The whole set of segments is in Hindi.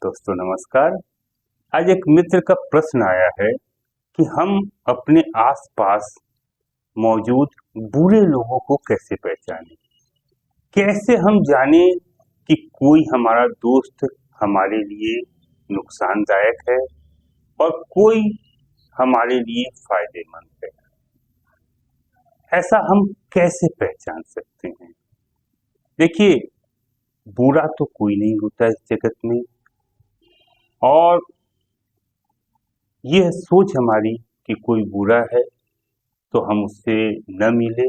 दोस्तों नमस्कार। आज एक मित्र का प्रश्न आया है कि हम अपने आसपास मौजूद बुरे लोगों को कैसे पहचानें? कैसे हम जाने कि कोई हमारा दोस्त हमारे लिए नुकसानदायक है और कोई हमारे लिए फायदेमंद है? ऐसा हम कैसे पहचान सकते हैं? देखिए, बुरा तो कोई नहीं होता इस जगत में, और यह सोच हमारी कि कोई बुरा है तो हम उससे न मिले,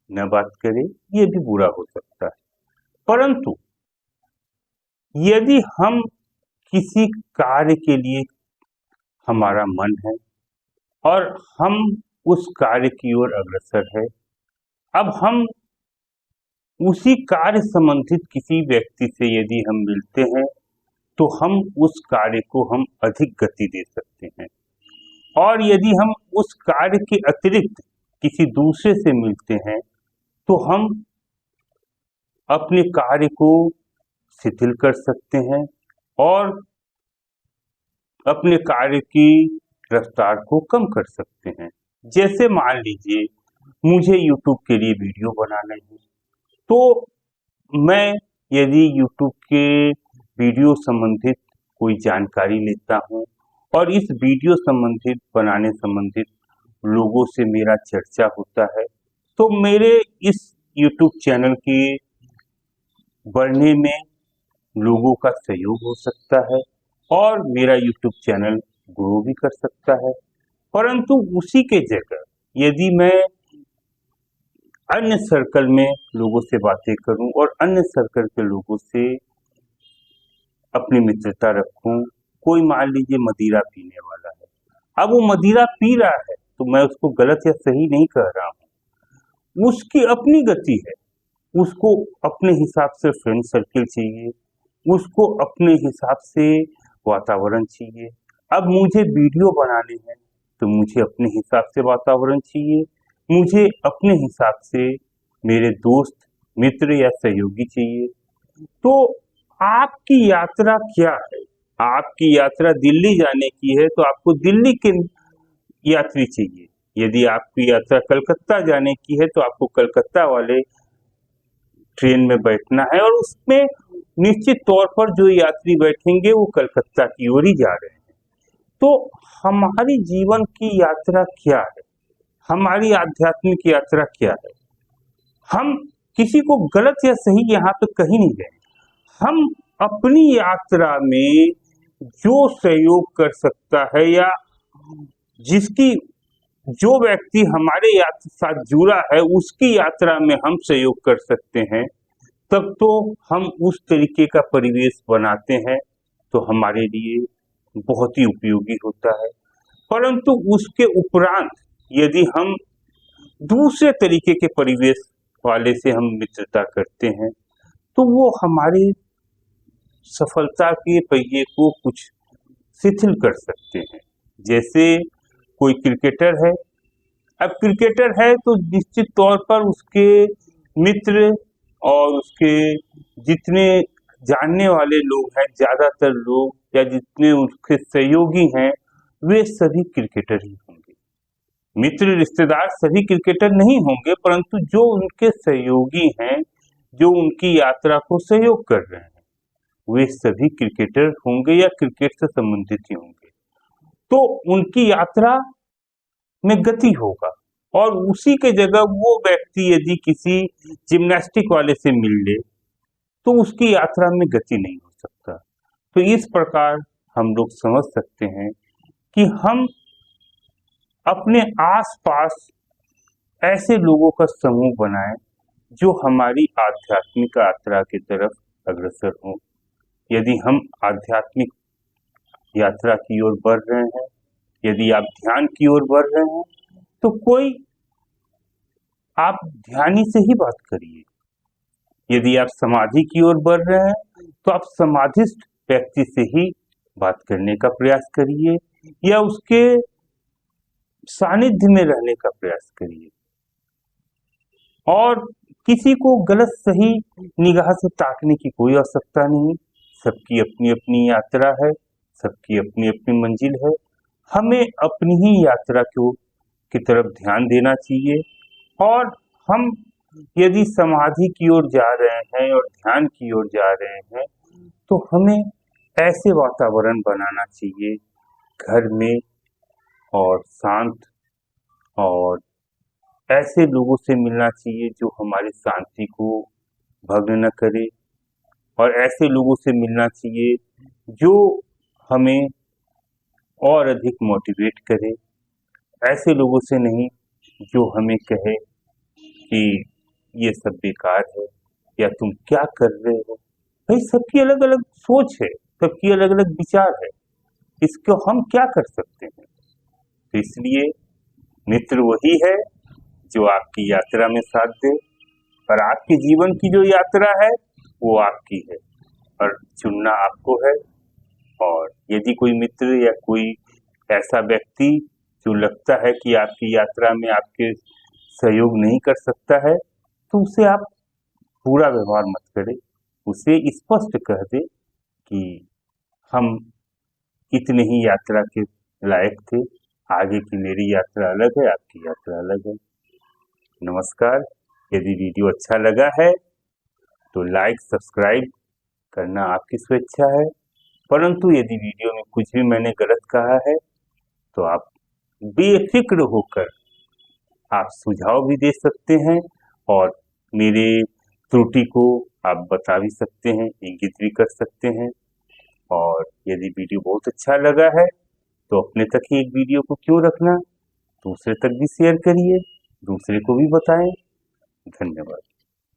न बात करें, ये भी बुरा हो सकता है। परंतु यदि हम किसी कार्य के लिए हमारा मन है और हम उस कार्य की ओर अग्रसर है, अब हम उसी कार्य संबंधित किसी व्यक्ति से यदि हम मिलते हैं तो हम उस कार्य को हम अधिक गति दे सकते हैं, और यदि हम उस कार्य के अतिरिक्त किसी दूसरे से मिलते हैं तो हम अपने कार्य को शिथिल कर सकते हैं और अपने कार्य की रफ्तार को कम कर सकते हैं। जैसे मान लीजिए मुझे YouTube के लिए वीडियो बनाना है, तो मैं यदि YouTube के वीडियो संबंधित कोई जानकारी लेता हूँ और इस वीडियो संबंधित बनाने संबंधित लोगों से मेरा चर्चा होता है, तो मेरे इस YouTube चैनल के बढ़ने में लोगों का सहयोग हो सकता है और मेरा YouTube चैनल ग्रो भी कर सकता है। परंतु उसी के जगह यदि मैं अन्य सर्कल में लोगों से बातें करूं और अन्य सर्कल के लोगों से अपनी मित्रता रखूं, कोई मान लीजिए मदिरा पीने वाला है, अब वो मदिरा पी रहा है तो मैं उसको गलत या सही नहीं कह रहा हूं, उसकी अपनी गति है, उसको अपने हिसाब से फ्रेंड सर्किल चाहिए, उसको अपने हिसाब से वातावरण चाहिए। अब मुझे वीडियो बनाने हैं तो मुझे अपने हिसाब से वातावरण चाहिए, मुझे अपने हिसाब से मेरे दोस्त, मित्र या सहयोगी चाहिए। तो आपकी यात्रा क्या है? आपकी यात्रा दिल्ली जाने की है तो आपको दिल्ली के यात्री चाहिए। यदि आपकी यात्रा कलकत्ता जाने की है तो आपको कलकत्ता वाले ट्रेन में बैठना है, और उसमें निश्चित तौर पर जो यात्री बैठेंगे वो कलकत्ता की ओर ही जा रहे हैं। तो हमारी जीवन की यात्रा क्या है? हमारी आध्यात्मिक यात्रा क्या है? हम किसी को गलत या सही यहाँ पे कहीं नहीं गए। हम अपनी यात्रा में जो सहयोग कर सकता है या जिसकी जो व्यक्ति हमारे यात्रा साथ जुड़ा है उसकी यात्रा में हम सहयोग कर सकते हैं, तब तो हम उस तरीके का परिवेश बनाते हैं तो हमारे लिए बहुत ही उपयोगी होता है। परंतु उसके उपरांत यदि हम दूसरे तरीके के परिवेश वाले से हम मित्रता करते हैं तो वो हमारी सफलता के पहिए को कुछ शिथिल कर सकते हैं। जैसे कोई क्रिकेटर है, अब क्रिकेटर है तो निश्चित तौर पर उसके मित्र और उसके जितने जानने वाले लोग हैं, ज्यादातर लोग या जितने उसके सहयोगी हैं, वे सभी क्रिकेटर ही होंगे। मित्र रिश्तेदार सभी क्रिकेटर नहीं होंगे, परंतु जो उनके सहयोगी हैं, जो उनकी यात्रा को सहयोग कर रहे हैं, वे सभी क्रिकेटर होंगे या क्रिकेट से संबंधित ही होंगे। तो उनकी यात्रा में गति होगा, और उसी के जगह वो व्यक्ति यदि किसी जिम्नास्टिक वाले से मिल ले तो उसकी यात्रा में गति नहीं हो सकता। तो इस प्रकार हम लोग समझ सकते हैं कि हम अपने आसपास ऐसे लोगों का समूह बनाएं जो हमारी आध्यात्मिक यात्रा की तरफ अग्रसर हों। यदि हम आध्यात्मिक यात्रा की ओर बढ़ रहे हैं, यदि आप ध्यान की ओर बढ़ रहे हैं, तो कोई आप ध्यानी से ही बात करिए। यदि आप समाधि की ओर बढ़ रहे हैं तो आप समाधिस्थ व्यक्ति से ही बात करने का प्रयास करिए या उसके सानिध्य में रहने का प्रयास करिए, और किसी को गलत सही निगाह से ताकने की कोई आवश्यकता नहीं। सबकी अपनी अपनी यात्रा है, सबकी अपनी अपनी मंजिल है। हमें अपनी ही यात्रा की तरफ ध्यान देना चाहिए और हम यदि समाधि की ओर जा रहे हैं और ध्यान की ओर जा रहे हैं तो हमें ऐसे वातावरण बनाना चाहिए घर में और शांत, और ऐसे लोगों से मिलना चाहिए जो हमारी शांति को भंग न करे, और ऐसे लोगों से मिलना चाहिए जो हमें और अधिक मोटिवेट करे। ऐसे लोगों से नहीं जो हमें कहे कि ये सब बेकार है या तुम क्या कर रहे हो। भाई सबकी अलग अलग सोच है, सबकी अलग अलग विचार है, इसको हम क्या कर सकते हैं। तो इसलिए मित्र वही है जो आपकी यात्रा में साथ दे, और आपके जीवन की जो यात्रा है वो आपकी है और चुनना आपको है। और यदि कोई मित्र या कोई ऐसा व्यक्ति जो लगता है कि आपकी यात्रा में आपके सहयोग नहीं कर सकता है तो उसे आप बुरा व्यवहार मत करें, उसे स्पष्ट कह दे कि हम इतने ही यात्रा के लायक थे, आगे की मेरी यात्रा अलग है, आपकी यात्रा अलग है। नमस्कार। यदि वीडियो अच्छा लगा है तो लाइक सब्सक्राइब करना आपकी स्वेच्छा है, परंतु यदि वीडियो में कुछ भी मैंने गलत कहा है तो आप बेफिक्र होकर आप सुझाव भी दे सकते हैं और मेरे त्रुटि को आप बता भी सकते हैं, इंगित भी कर सकते हैं। और यदि वीडियो बहुत अच्छा लगा है तो अपने तक ही एक वीडियो को क्यों रखना, दूसरे तक भी शेयर करिए, दूसरे को भी बताएं। धन्यवाद।